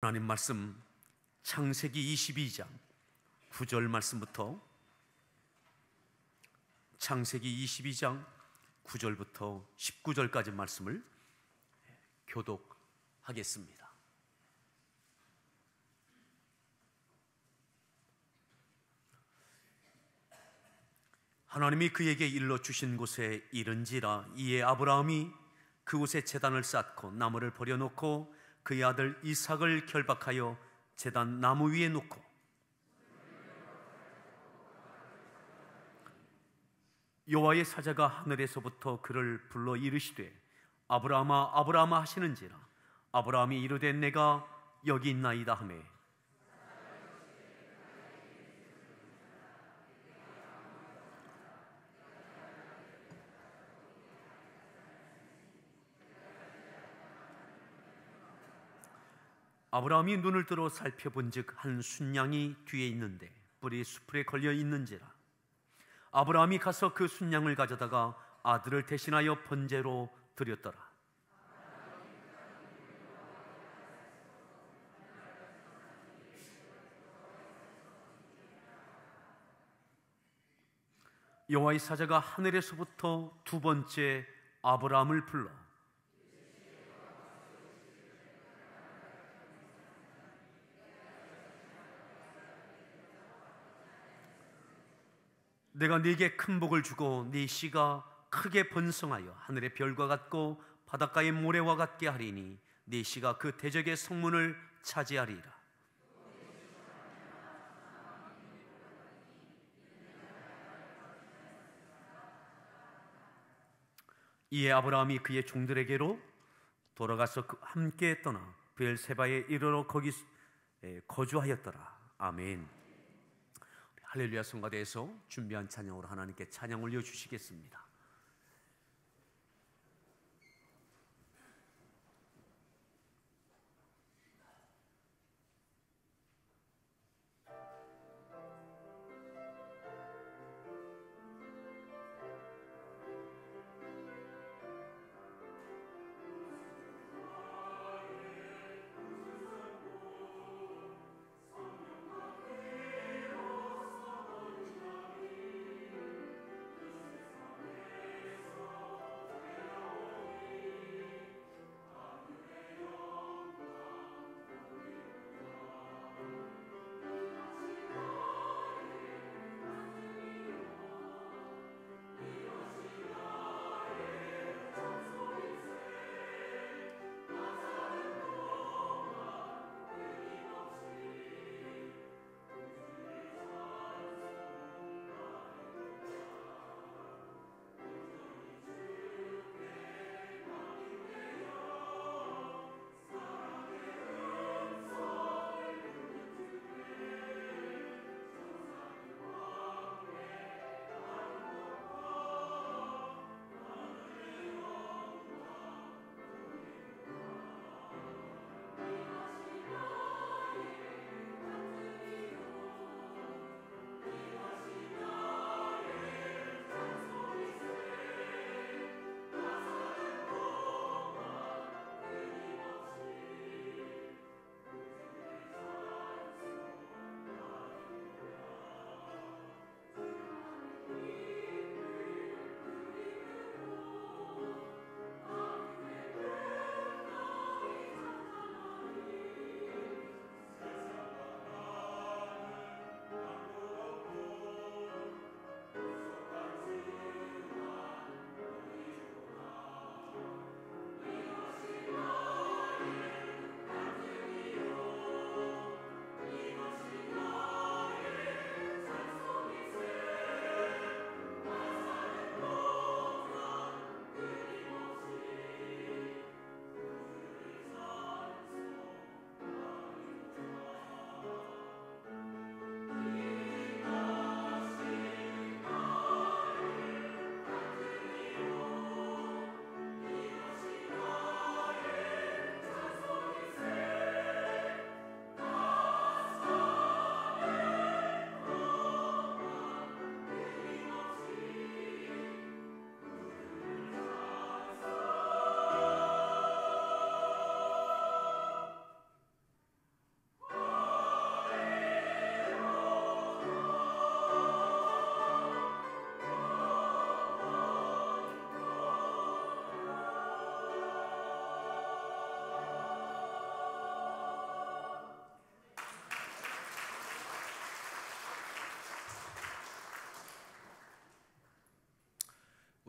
하나님 말씀 창세기 22장 9절 말씀부터 창세기 22장 9절부터 19절까지 말씀을 교독하겠습니다. 하나님이 그에게 일러 주신 곳에 이른지라. 이에 아브라함이 그곳에 제단을 쌓고 나무를 버려놓고 그의 아들 이삭을 결박하여 제단 나무 위에 놓고 여호와의 사자가 하늘에서부터 그를 불러 이르시되 아브라함아 아브라함아 하시는지라. 아브라함이 이르되 내가 여기 있나이다 하매 아브라함이 눈을 들어 살펴본즉 한 순양이 뒤에 있는데 뿔이 수풀에 걸려 있는지라. 아브라함이 가서 그 순양을 가져다가 아들을 대신하여 번제로 드렸더라. 여호와의 사자가 하늘에서부터 두 번째 아브라함을 불러 내가 네게 큰 복을 주고 네 씨가 크게 번성하여 하늘의 별과 같고 바닷가의 모래와 같게 하리니 네 씨가 그 대적의 성문을 차지하리라. 이에 아브라함이 그의 종들에게로 돌아가서 함께 떠나 브엘세바에 이르러 거기 거주하였더라. 아멘. 할렐루야 성가대에서 준비한 찬양으로 하나님께 찬양 올려주시겠습니다.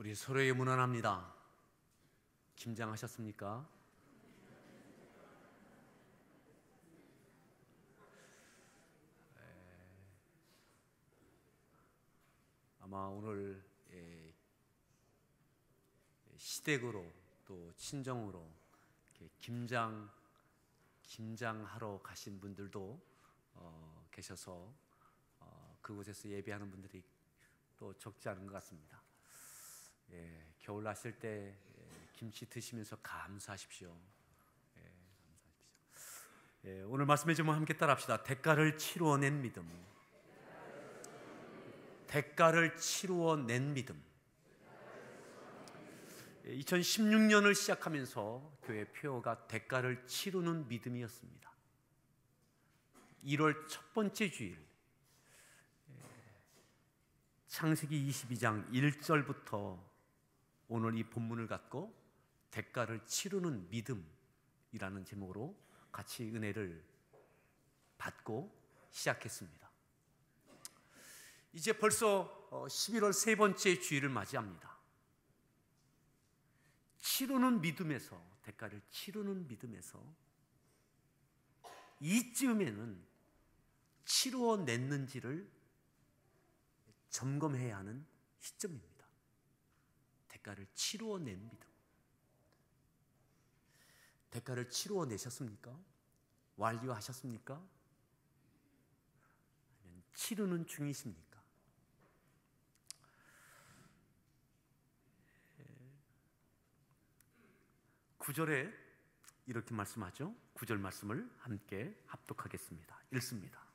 우리 서로에게 문안합니다. 김장하셨습니까? 아마 오늘 시댁으로 또 친정으로 김장하러 가신 분들도 계셔서 그곳에서 예배하는 분들이 또 적지 않은 것 같습니다. 겨울 나실 때 김치 드시면서 감사하십시오. 오늘 말씀의 제목 함께 따라합시다. 대가를 치루어 낸 믿음. 대가를 치루어 낸 믿음. 2016년을 시작하면서 교회 표어가 대가를 치르는 믿음이었습니다. 1월 첫 번째 주일 창세기 22장 1절부터 오늘 이 본문을 갖고 대가를 치르는 믿음이라는 제목으로 같이 은혜를 받고 시작했습니다. 이제 벌써 11월 세 번째 주일을 맞이합니다. 치르는 믿음에서, 대가를 치르는 믿음에서 이쯤에는 치루어 냈는지를 점검해야 하는 시점입니다. 대가를 치루어 낸 믿음. 대가를 치루어 내셨습니까? 완료하셨습니까? 아니면 치르는 중이십니까? 9절에 이렇게 말씀하죠. 9절 말씀을 함께 합독하겠습니다. 읽습니다.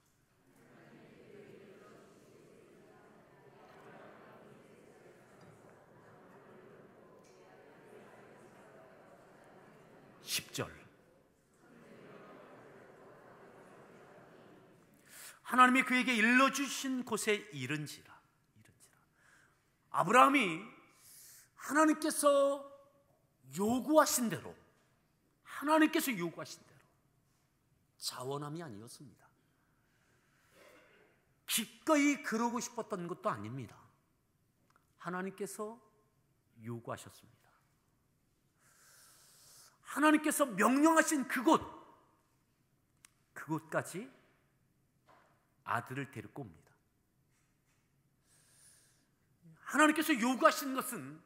하나님이 그에게 일러주신 곳에 이른지라. 아브라함이 하나님께서 요구하신 대로 자원함이 아니었습니다. 기꺼이 그러고 싶었던 것도 아닙니다. 하나님께서 요구하셨습니다. 하나님께서 명령하신 그곳까지 아들을 데리고 옵니다. 하나님께서 요구하신 것은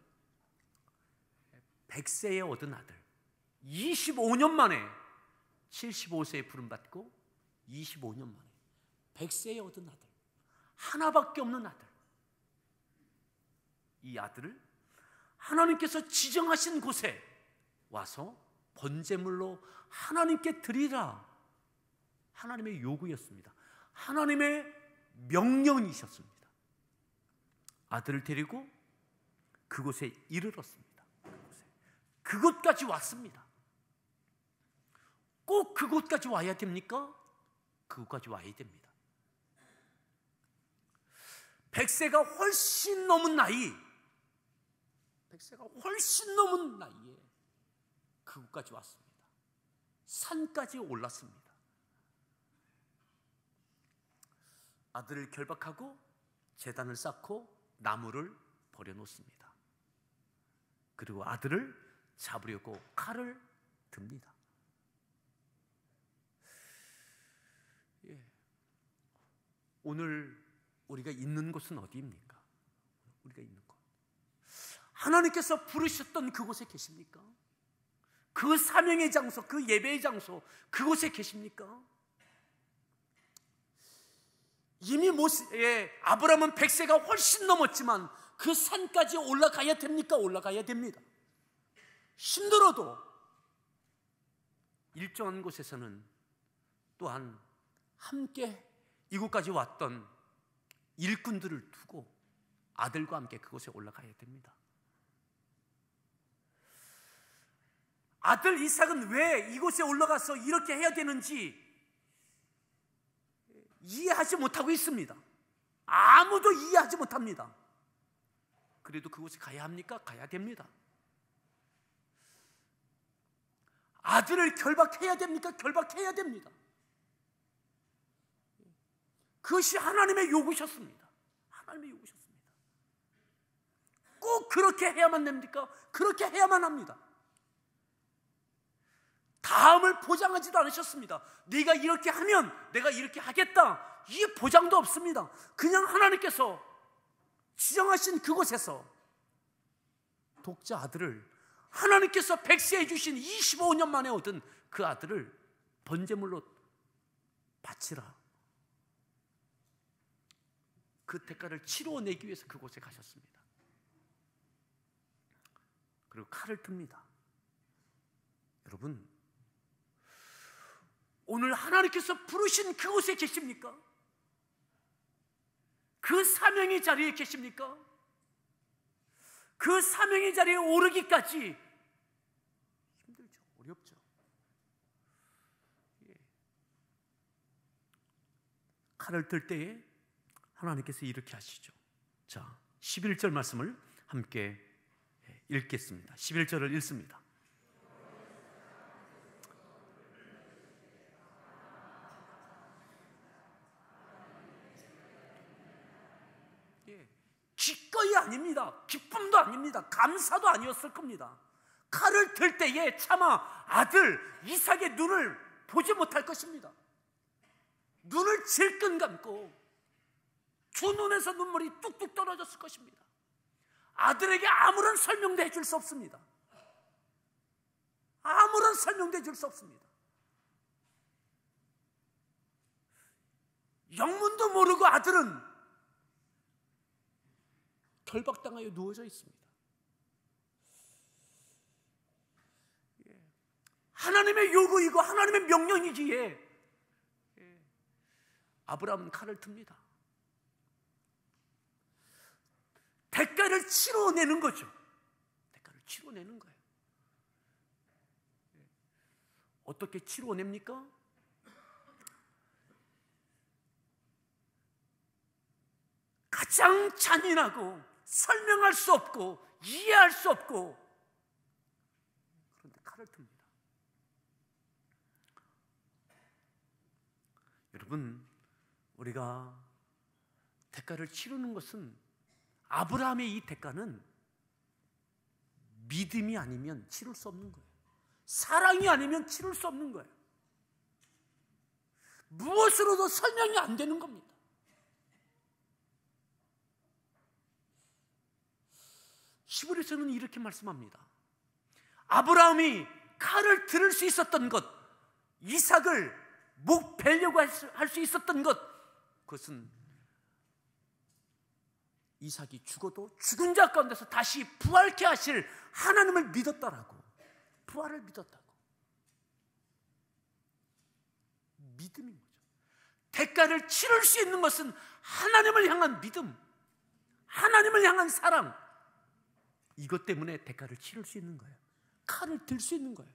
100세에 얻은 아들, 25년 만에 75세에 부름받고 25년 만에 100세에 얻은 아들, 하나밖에 없는 아들, 이 아들을 하나님께서 지정하신 곳에 와서 번제물로 하나님께 드리라. 하나님의 요구였습니다. 하나님의 명령이셨습니다. 아들을 데리고 그곳에 이르렀습니다. 그곳까지 왔습니다. 꼭 그곳까지 와야 됩니까? 그곳까지 와야 됩니다. 100세가 훨씬 넘은 나이에 그곳까지 왔습니다. 산까지 올랐습니다. 아들을 결박하고 제단을 쌓고 나무를 버려놓습니다. 그리고 아들을 잡으려고 칼을 듭니다. 오늘 우리가 있는 곳은 어디입니까? 우리가 있는 곳, 하나님께서 부르셨던 그곳에 계십니까? 그 사명의 장소, 그 예배의 장소, 그곳에 계십니까? 이미 아브라함은 100세가 훨씬 넘었지만 그 산까지 올라가야 됩니까? 올라가야 됩니다. 힘들어도 일정한 곳에서는 또한 함께 이곳까지 왔던 일꾼들을 두고 아들과 함께 그곳에 올라가야 됩니다. 아들 이삭은 왜 이곳에 올라가서 이렇게 해야 되는지 이해하지 못하고 있습니다. 아무도 이해하지 못합니다. 그래도 그곳에 가야 합니까? 가야 됩니다. 아들을 결박해야 됩니까? 결박해야 됩니다. 그것이 하나님의 요구셨습니다. 하나님의 요구셨습니다. 꼭 그렇게 해야만 됩니까? 그렇게 해야만 합니다. 다음을 보장하지도 않으셨습니다. 네가 이렇게 하면 내가 이렇게 하겠다, 이게 보장도 없습니다. 그냥 하나님께서 지정하신 그곳에서 독자 아들을, 하나님께서 백세해 주신 25년 만에 얻은 그 아들을 번제물로 바치라, 그 대가를 치러내기 위해서 그곳에 가셨습니다. 그리고 칼을 듭니다. 여러분, 오늘 하나님께서 부르신 그곳에 계십니까? 그 사명의 자리에 계십니까? 그 사명의 자리에 오르기까지 힘들죠. 어렵죠. 칼을 들 때에 하나님께서 이렇게 하시죠. 자, 11절 말씀을 함께 읽겠습니다. 11절을 읽습니다. 기꺼이 아닙니다. 기쁨도 아닙니다. 감사도 아니었을 겁니다. 칼을 들 때에 차마 아들 이삭의 눈을 보지 못할 것입니다. 눈을 질끈 감고 두 눈에서 눈물이 뚝뚝 떨어졌을 것입니다. 아들에게 아무런 설명도 해줄 수 없습니다. 아무런 설명도 해줄 수 없습니다. 영문도 모르고 아들은 결박당하여 누워져 있습니다. 하나님의 요구이고 하나님의 명령이기에 아브라함은 칼을 듭니다. 대가를 치러내는 거죠. 대가를 치러내는 거예요. 어떻게 치러냅니까? 가장 잔인하고 설명할 수 없고 이해할 수 없고, 그런데 칼을 듭니다. 여러분, 우리가 대가를 치르는 것은, 아브라함의 이 대가는 믿음이 아니면 치를 수 없는 거예요. 사랑이 아니면 치를 수 없는 거예요. 무엇으로도 설명이 안 되는 겁니다. 히브리서는 이렇게 말씀합니다. 아브라함이 칼을 들을 수 있었던 것, 이삭을 목 베려고 할 수 있었던 것, 그것은 이삭이 죽어도 죽은 자 가운데서 다시 부활케 하실 하나님을 믿었다라고, 부활을 믿었다고. 믿음인 거죠. 대가를 치를 수 있는 것은 하나님을 향한 믿음, 하나님을 향한 사랑, 이것 때문에 대가를 치를 수 있는 거예요. 칼을 들 수 있는 거예요.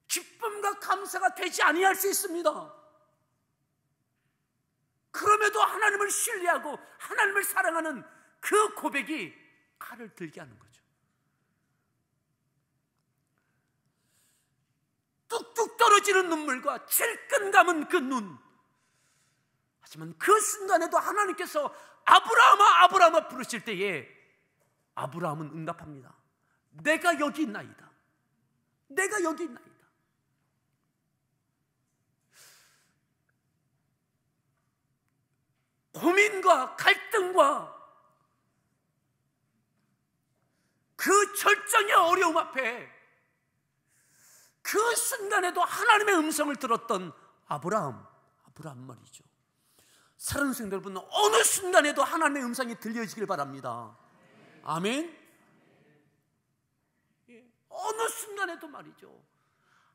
기쁨과 감사가 되지 아니할 수 있습니다. 그럼에도 하나님을 신뢰하고 하나님을 사랑하는 그 고백이 칼을 들게 하는 거죠. 뚝뚝 떨어지는 눈물과 질끈 감은 그 눈, 하지만 그 순간에도 하나님께서 아브라함아 아브라함아 부르실 때에 아브라함은 응답합니다. 내가 여기 있나이다. 내가 여기 있나이다. 고민과 갈등과 그 절정의 어려움 앞에 그 순간에도 하나님의 음성을 들었던 아브라함 말이죠. 사랑하는 성도 여러분, 어느 순간에도 하나님의 음성이 들려지길 바랍니다. 아멘. 어느 순간에도 말이죠.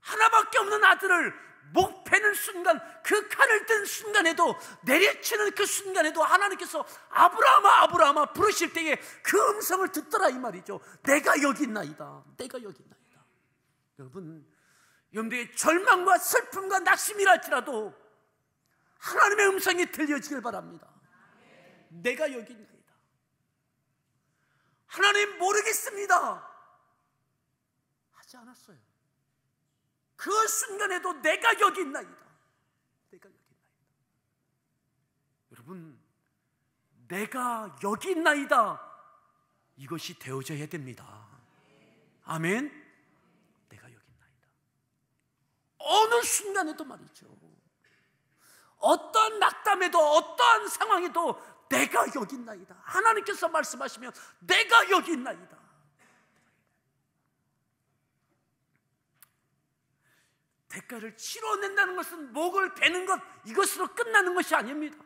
하나밖에 없는 아들을 목 베는 순간, 그 칼을 든 순간에도, 내리치는 그 순간에도 하나님께서 아브라함아 아브라함아 부르실 때에 그 음성을 듣더라, 이 말이죠. 내가 여기 있나이다. 내가 여기 있나이다. 여러분, 여러분들의 절망과 슬픔과 낙심이라 할지라도 하나님의 음성이 들려지길 바랍니다. 내가 여기 있나이다. 하나님 모르겠습니다 하지 않았어요. 그 순간에도 내가 여기 있나이다. 내가 여기 있나이다. 여러분, 내가 여기 있나이다 이것이 되어져야 됩니다. 아멘. 내가 여기 있나이다. 어느 순간에도 말이죠, 어떠한 낙담에도 어떠한 상황에도 내가 여기 있나이다. 하나님께서 말씀하시면 내가 여기 있나이다. 대가를 치러낸다는 것은 목을 베는 것, 이것으로 끝나는 것이 아닙니다.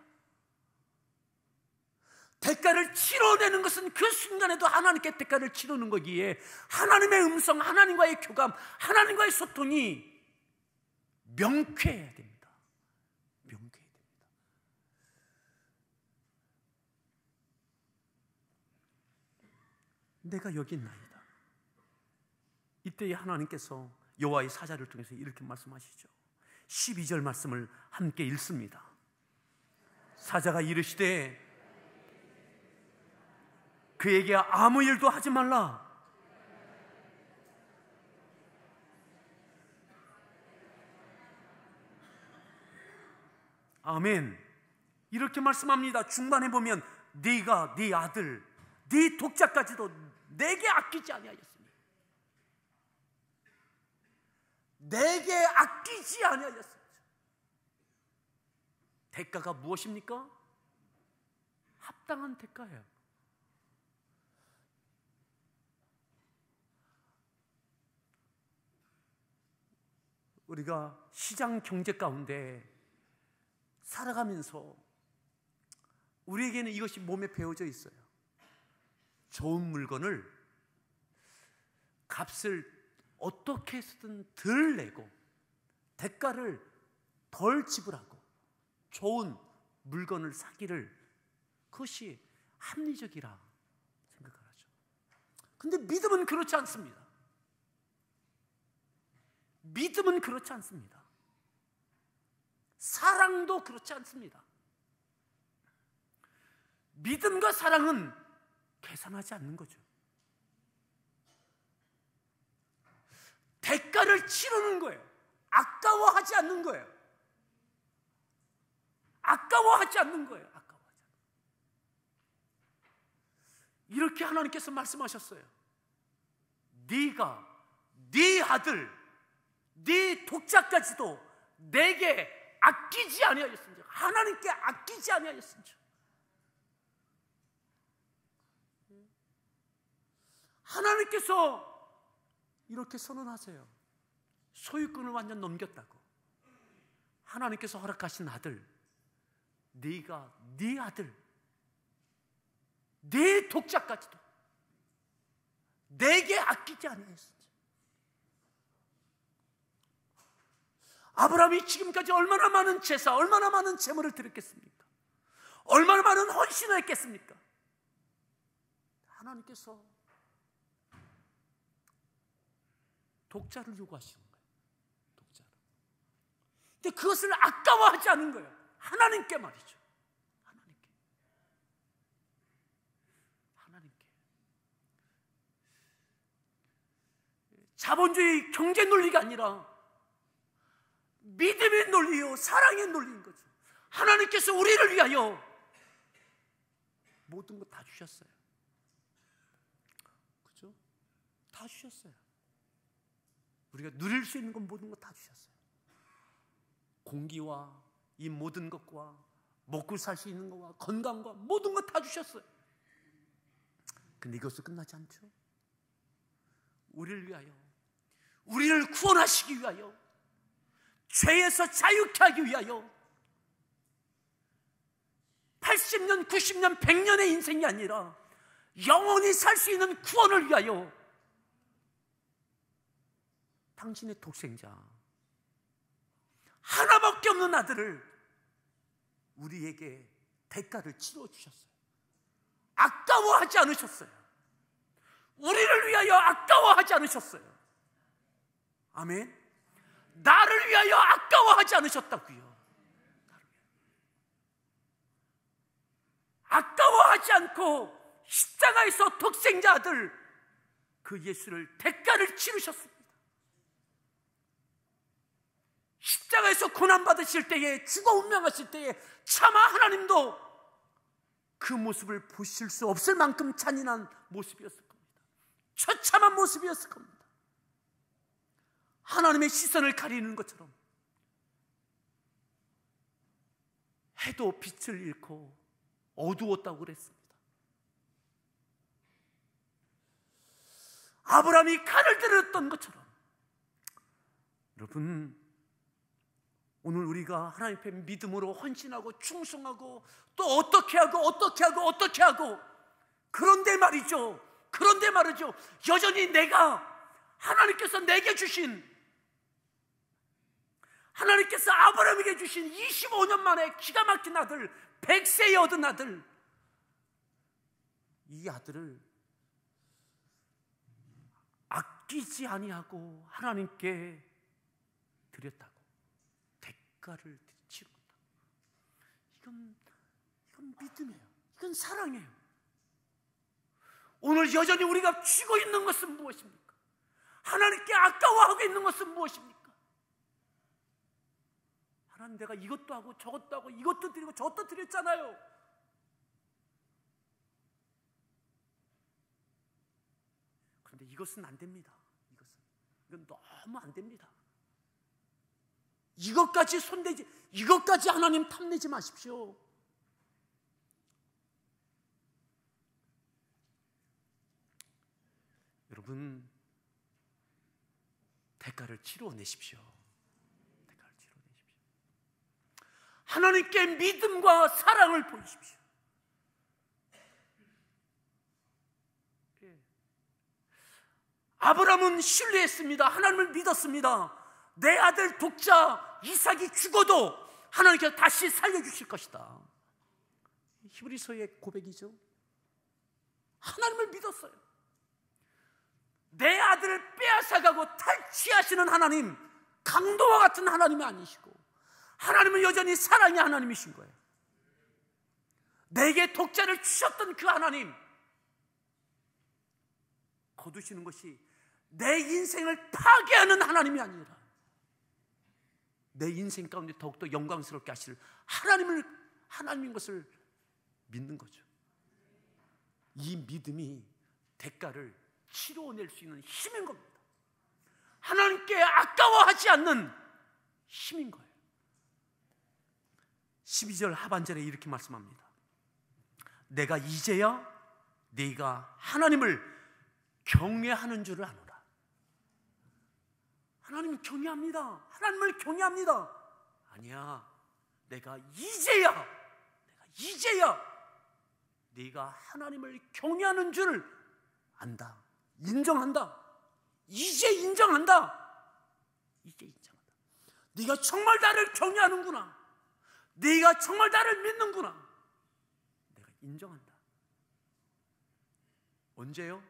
대가를 치러내는 것은 그 순간에도 하나님께 대가를 치르는 거기에 하나님의 음성, 하나님과의 교감, 하나님과의 소통이 명쾌해야 됩니다. 명쾌해야 됩니다. 내가 여기 있나이다. 이때 하나님께서 여호와의 사자를 통해서 이렇게 말씀하시죠. 12절 말씀을 함께 읽습니다. 사자가 이르시되 그에게 아무 일도 하지 말라. 아멘. 이렇게 말씀합니다. 중반에 보면 네가 네 아들, 네 독자까지도 내게 아끼지 아니하였으니. 내게 아끼지 아니하였으니. 대가가 무엇입니까? 합당한 대가예요. 우리가 시장 경제 가운데 살아가면서 우리에게는 이것이 몸에 배어져 있어요. 좋은 물건을 값을 어떻게 해서든 덜 내고 대가를 덜 지불하고 좋은 물건을 사기를, 그것이 합리적이라 생각을 하죠. 근데 믿음은 그렇지 않습니다. 믿음은 그렇지 않습니다. 사랑도 그렇지 않습니다. 믿음과 사랑은 계산하지 않는 거죠. 대가를 치르는 거예요. 아까워하지 않는 거예요. 아까워하지 않는 거예요. 아까워하지 않는 거예요. 이렇게 하나님께서 말씀하셨어요. 네가 네 아들, 네 독자까지도 내게 아끼지 아니하였은즉, 하나님께 아끼지 아니하였은즉. 하나님께서 이렇게 선언하세요. 소유권을 완전 넘겼다고. 하나님께서 허락하신 아들, 네가 네 아들, 네 독자까지도 내게 아끼지 아니하였은즉. 아브라함이 지금까지 얼마나 많은 제사, 얼마나 많은 제물을 드렸겠습니까? 얼마나 많은 헌신을 했겠습니까? 하나님께서 독자를 요구하시는 거예요. 독자를. 근데 그것을 아까워하지 않은 거예요. 하나님께 말이죠. 하나님께. 자본주의 경제 논리가 아니라 믿음의 논리요, 사랑의 논리인 거죠. 하나님께서 우리를 위하여 모든 거 다 주셨어요. 그죠? 다 주셨어요. 우리가 누릴 수 있는 건 모든 거 다 주셨어요. 공기와 이 모든 것과 먹고 살 수 있는 것과 건강과 모든 거 다 주셨어요. 근데 이것도 끝나지 않죠. 우리를 위하여, 우리를 구원하시기 위하여, 죄에서 자유케 하기 위하여 80년, 90년, 100년의 인생이 아니라 영원히 살 수 있는 구원을 위하여 당신의 독생자 하나밖에 없는 아들을 우리에게 대가를 치러 주셨어요. 아까워하지 않으셨어요. 우리를 위하여 아까워하지 않으셨어요. 아멘. 나를 위하여 아까워하지 않으셨다고요. 아까워하지 않고 십자가에서 독생자 아들 그 예수를 대가를 치르셨습니다. 십자가에서 고난받으실 때에, 죽어 운명하실 때에 차마 하나님도 그 모습을 보실 수 없을 만큼 잔인한 모습이었을 겁니다. 처참한 모습이었을 겁니다. 하나님의 시선을 가리는 것처럼 해도 빛을 잃고 어두웠다고 그랬습니다. 아브라함이 칼을 들었던 것처럼 여러분, 오늘 우리가 하나님 앞에 믿음으로 헌신하고 충성하고 또 어떻게 하고 그런데 말이죠, 여전히 하나님께서 내게 주신, 하나님께서 아브라함에게 주신 25년 만에 기가 막힌 아들, 100세에 얻은 아들, 이 아들을 아끼지 아니하고 하나님께 드렸다고, 대가를 치렀다. 이건 믿음이에요. 이건 사랑이에요. 오늘 여전히 우리가 쥐고 있는 것은 무엇입니까? 하나님께 아까워하고 있는 것은 무엇입니까? 하나님, 내가 이것도 하고 저것도 하고 이것도 드리고 저것도 드렸잖아요. 그런데 이것은 안 됩니다. 이건 너무 안 됩니다. 이것까지 하나님 탐내지 마십시오. 여러분, 대가를 치러내십시오. 하나님께 믿음과 사랑을 보이십시오. 아브라함은 신뢰했습니다. 하나님을 믿었습니다. 내 아들 독자 이삭이 죽어도 하나님께서 다시 살려주실 것이다. 히브리서의 고백이죠. 하나님을 믿었어요. 내 아들을 빼앗아가고 탈취하시는 하나님, 강도와 같은 하나님이 아니시고 하나님은 여전히 사랑의 하나님이신 거예요. 내게 독자를 주셨던 그 하나님, 거두시는 것이 내 인생을 파괴하는 하나님이 아니라 내 인생 가운데 더욱더 영광스럽게 하실 하나님인 것을 믿는 거죠. 이 믿음이 대가를 치러낼 수 있는 힘인 겁니다. 하나님께 아까워하지 않는 힘인 거예요. 12절 하반절에 이렇게 말씀합니다. 내가 이제야 네가 하나님을 경외하는 줄을 아노라. 하나님을 경외합니다. 하나님을 경외합니다. 아니야, 내가 이제야 네가 하나님을 경외하는 줄을 안다. 인정한다. 이제 인정한다. 네가 정말 나를 경외하는구나. 네가 정말 나를 믿는구나. 내가 인정한다. 언제요?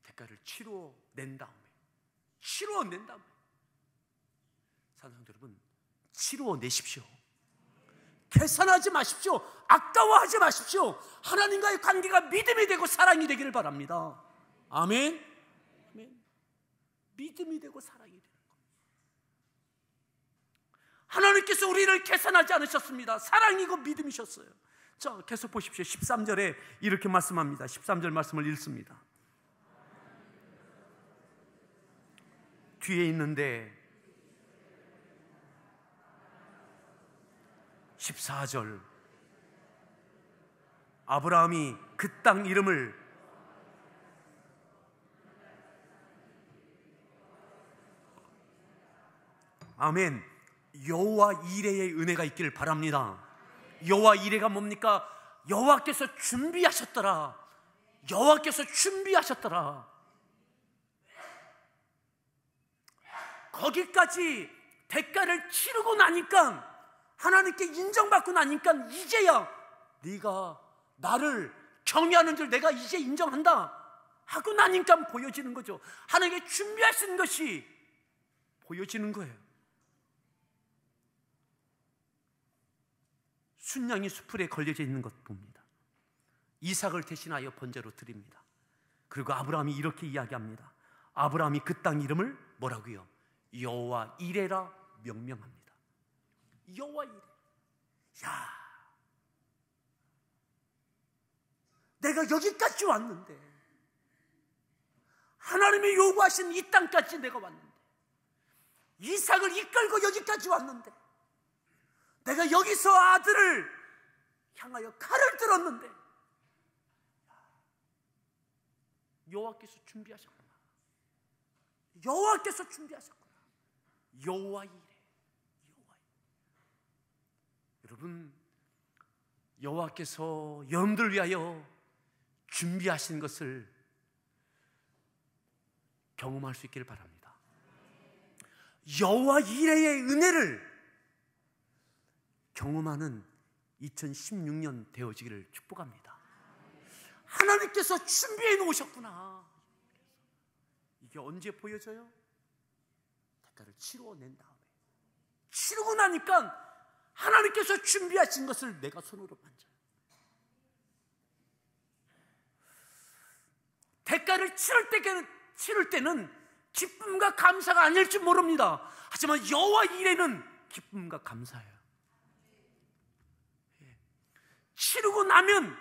대가를 치러낸 다음에. 사랑하는 여러분, 치러내십시오. 계산하지 마십시오. 아까워하지 마십시오. 하나님과의 관계가 믿음이 되고 사랑이 되기를 바랍니다. 아멘. 믿음이 되고 사랑이 되는 겁니다. 하나님께서 우리를 계산하지 않으셨습니다. 사랑이고 믿음이셨어요. 자, 계속 보십시오. 13절에 이렇게 말씀합니다. 13절 말씀을 읽습니다. 뒤에 있는데 14절, 아브라함이 그 땅 이름을 아멘, 여호와 이레의 은혜가 있기를 바랍니다. 여호와 이레가 뭡니까? 여호와께서 준비하셨더라. 거기까지 대가를 치르고 나니까, 하나님께 인정받고 나니까 이제야 네가 나를 경외하는 줄 내가 이제 인정한다 하고 나니까 보여지는 거죠. 하나님께 준비하신 것이 보여지는 거예요. 순양이 수풀에 걸려져 있는 것 봅니다. 이삭을 대신하여 번제로 드립니다. 그리고 아브라함이 이렇게 이야기합니다. 아브라함이 그 땅 이름을 뭐라고요? 여호와 이레라 명명합니다. 여호와 이레. 야, 내가 여기까지 왔는데 하나님이 요구하신 이 땅까지 내가 왔는데, 이삭을 이끌고 여기까지 왔는데, 내가 여기서 아들을 향하여 칼을 들었는데 여호와께서 준비하셨구나. 여호와께서 준비하셨구나. 여호와 이래. 여호와 이래. 여러분, 여호와께서 여러분들 위하여 준비하신 것을 경험할 수 있기를 바랍니다. 여호와 이레의 은혜를 경험하는 2016년 되어지기를 축복합니다. 하나님께서 준비해 놓으셨구나. 이게 언제 보여져요? 대가를 치루어낸 다음에, 치르고 나니까 하나님께서 준비하신 것을 내가 손으로 만져요. 대가를 치를 때는 기쁨과 감사가 아닐 줄 모릅니다. 하지만 여호와 이레는 기쁨과 감사예요. 치르고 나면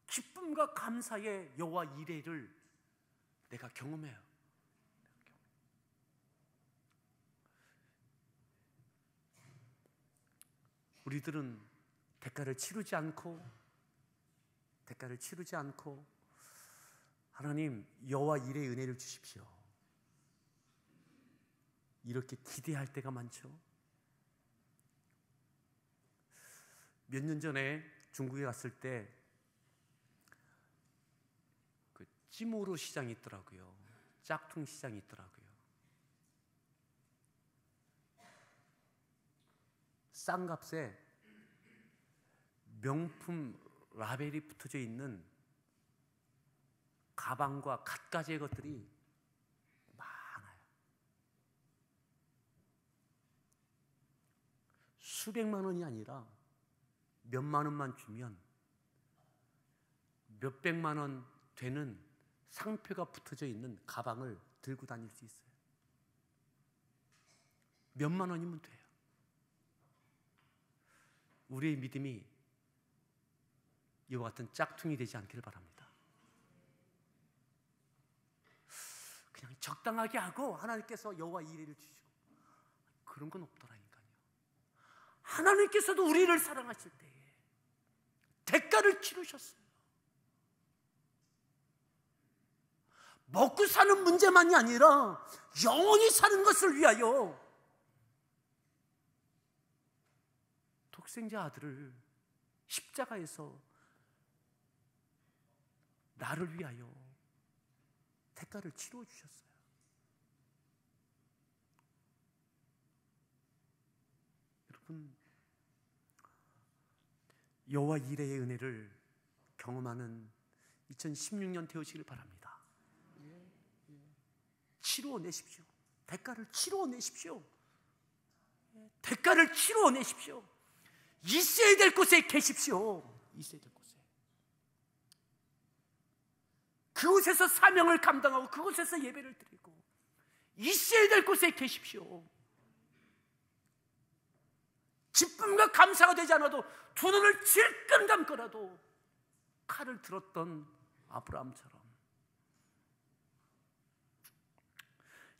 기쁨과 감사의 여호와 이레를 내가 경험해요. 우리들은 대가를 치르지 않고 하나님 여호와 이레의 은혜를 주십시오, 이렇게 기대할 때가 많죠. 몇 년 전에 중국에 갔을 때 그 찌모루 시장이 있더라고요. 짝퉁 시장이 있더라고요. 싼 값에 명품 라벨이 붙어져 있는 가방과 갖가지의 것들이 많아요. 수백만 원이 아니라 몇만 원만 주면 몇백만 원 되는 상표가 붙어져 있는 가방을 들고 다닐 수 있어요. 몇만 원이면 돼요. 우리의 믿음이 이와 같은 짝퉁이 되지 않기를 바랍니다. 그냥 적당하게 하고 하나님께서 여호와 이레를 주시고, 그런 건 없더라니까요. 하나님께서도 우리를 사랑하실 때에 대가를 치르셨어요. 먹고 사는 문제만이 아니라 영원히 사는 것을 위하여 독생자 아들을 십자가에서 나를 위하여 대가를 치루어 주셨어요. 여러분, 여호와 이레의 은혜를 경험하는 2016년 되어지기를 바랍니다. 치루어 내십시오. 대가를 치루어 내십시오. 대가를 치루어 내십시오. 있어야 될 곳에 계십시오. 있어야 될 곳에. 그곳에서 사명을 감당하고 그곳에서 예배를 드리고 있어야 될 곳에 계십시오. 기쁨과 감사가 되지 않아도 두 눈을 질끈 감고라도 칼을 들었던 아브라함처럼,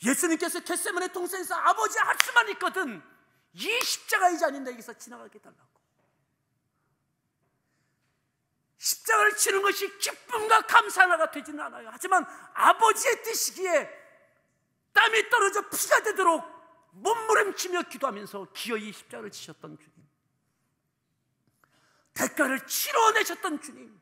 예수님께서 겟세마네 동산에서 아버지 할 수만 있거든 이 십자가의 잔이 내게서 지나가게 달라고, 십자가를 치는 것이 기쁨과 감사가 되지는 않아요. 하지만 아버지의 뜻이기에 땀이 떨어져 피가 되도록 몸부림치며 기도하면서 기어이 십자가를 치셨던 주님, 대가를 치러내셨던 주님,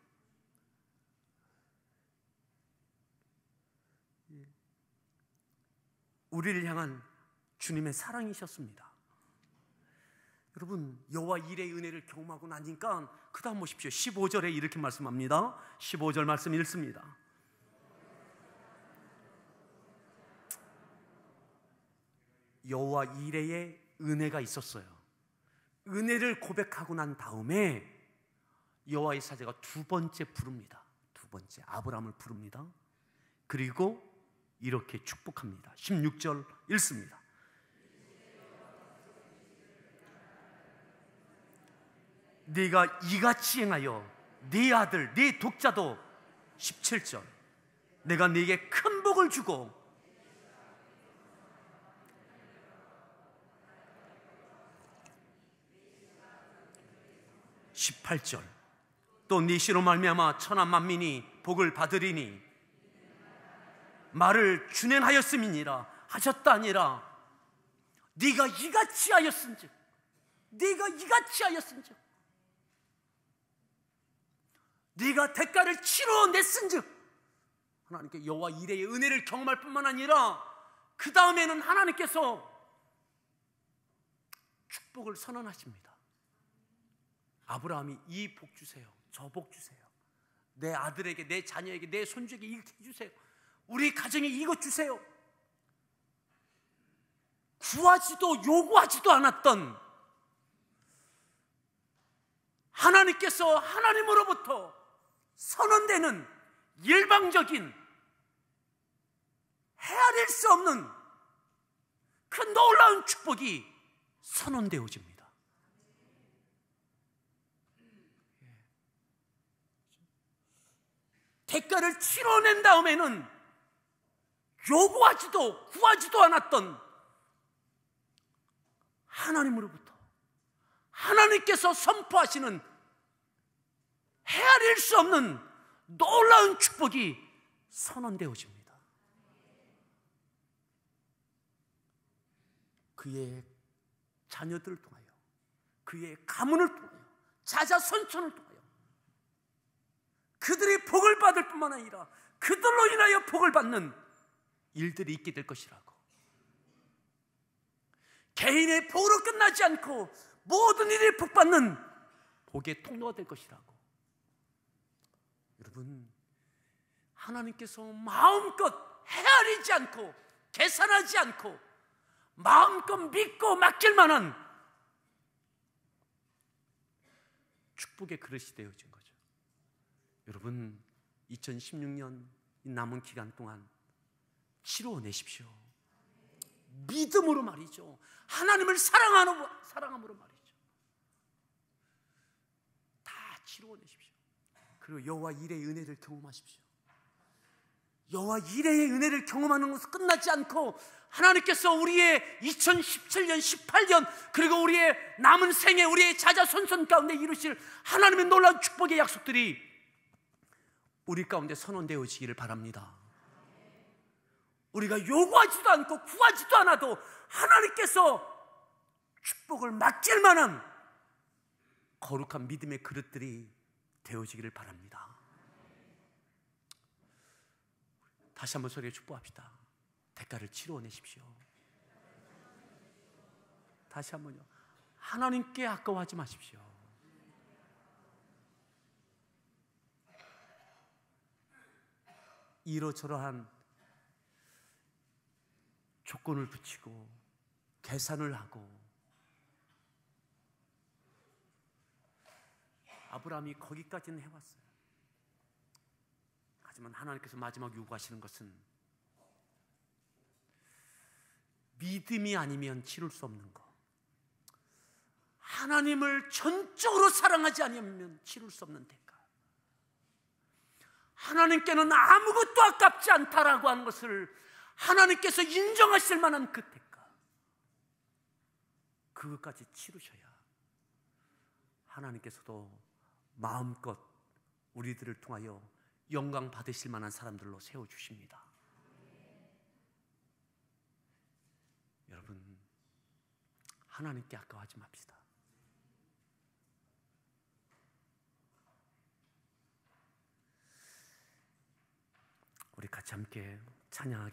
우리를 향한 주님의 사랑이셨습니다. 여러분, 여호와 이레의 은혜를 경험하고 나니까 그 다음 보십시오. 15절에 이렇게 말씀합니다. 15절 말씀 읽습니다. 여호와 이레의 은혜가 있었어요. 은혜를 고백하고 난 다음에 여호와의 사자가 두 번째 부릅니다. 두 번째 아브라함을 부릅니다. 그리고 이렇게 축복합니다. 16절 읽습니다. 네가 이같이 행하여 네 아들 네 독자도 17절 내가 네게 큰 복을 주고 18절 또 네 씨로 말미암아 천하 만민이 복을 받으리니 말을 준행하였음이니라 하셨다 아니라 네가 이같이 하였은즉 네가 이같이 하였은즉 네가 대가를 치러냈은즉 하나님께 여호와 이레의 은혜를 경험할 뿐만 아니라 그 다음에는 하나님께서 축복을 선언하십니다. 아브라함이 이 복 주세요, 저 복 주세요, 내 아들에게, 내 자녀에게, 내 손주에게 이렇게 주세요, 우리 가정에 이것 주세요. 구하지도 요구하지도 않았던 하나님께서 하나님으로부터 선언되는 일방적인 헤아릴 수 없는 그 놀라운 축복이 선언되어집니다. 대가를 치러낸 다음에는 요구하지도 구하지도 않았던 하나님으로부터 하나님께서 선포하시는 헤아릴 수 없는 놀라운 축복이 선언되어집니다. 그의 자녀들을 통하여, 그의 가문을 통하여, 자자손손을 통하여 그들이 복을 받을 뿐만 아니라 그들로 인하여 복을 받는 일들이 있게 될 것이라고. 개인의 복으로 끝나지 않고 모든 일이 복받는 복의 통로가 될 것이라고. 여러분, 하나님께서 마음껏 헤아리지 않고 계산하지 않고 마음껏 믿고 맡길 만한 축복의 그릇이 되어진 거죠. 여러분, 2016년 남은 기간 동안 치루어내십시오. 믿음으로 말이죠. 하나님을 사랑함으로 말이죠. 다 치루어내십시오. 그리고 여호와 이레의 은혜를 경험하십시오. 여호와 이레의 은혜를 경험하는 것은 끝나지 않고 하나님께서 우리의 2017년, 18년 그리고 우리의 남은 생애, 우리의 자자손손 가운데 이루실 하나님의 놀라운 축복의 약속들이 우리 가운데 선언되어지기를 바랍니다. 우리가 요구하지도 않고 구하지도 않아도 하나님께서 축복을 맡길 만한 거룩한 믿음의 그릇들이 되어지기를 바랍니다. 다시 한번 소리에 축복합시다. 대가를 치루어내십시오. 다시 한번요. 하나님께 아까워하지 마십시오. 이러저러한 조건을 붙이고 계산을 하고 아브라함이 거기까지는 해왔어요. 하지만 하나님께서 마지막 요구하시는 것은 믿음이 아니면 치룰 수 없는 것, 하나님을 전적으로 사랑하지 않으면 치룰 수 없는 대가, 하나님께는 아무것도 아깝지 않다라고 하는 것을 하나님께서 인정하실 만한 그 대가, 그것까지 치르셔야 하나님께서도 마음껏 우리들을 통하여 영광 받으실 만한 사람들로 세워주십니다. 여러분, 하나님께 아까워하지 맙시다. 우리 같이 함께 찬양하겠습니다.